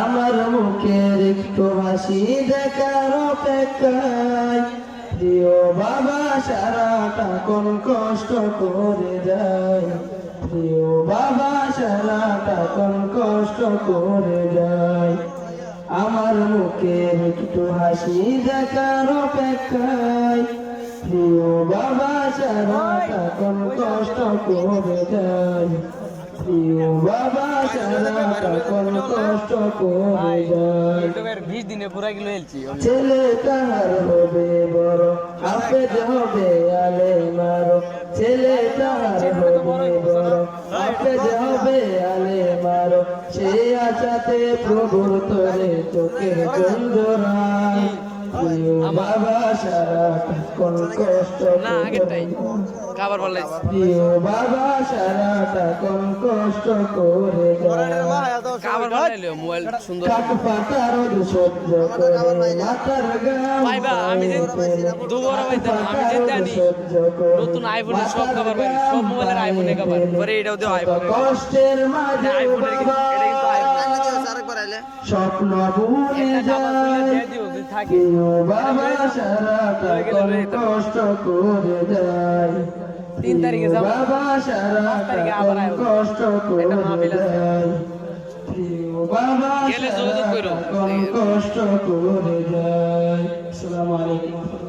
আমার মুখের একটু হাসি দেখার অপেক্ষায় প্রিয় বাবা সারাটা কোন কষ্ট করে যায়, প্রিয় বাবা সারাটা কোন কষ্ট করে যায়। আমার মুখের একটু হাসি দেখার অপেক্ষায় প্রিয় বাবা সারাটা কোন কষ্ট করে যায়, প্রিয় বাবা সারাটা কোন কষ্ট করে যায়। ছেলে তাহার হবে বড় হাফেজ হবে আলেমার, ছেলে তাহার হবে বড় হাফেজ হবে আলেমার, সে আশাতে প্রভুর তরে চোখের জল জোড়ায়। প্রিয় বাবা সারাটা কোন কষ্ট করে, প্রিয় বাবা সারাটা কোন কষ্ট করে যায়। কাক পাতা রোদ সহ্য করে মাথার ঘাম কষ্টের মাঝে স্বপ্ন ভুলে যায়, প্রিয় বাবা সারাটা কোন কষ্ট করে যায়, বাবা সারাটা কোন কষ্ট করে যায়, প্রিয় বাবা সারাটা কোন কষ্ট করে যায়। আসসালামু আলাইকুম।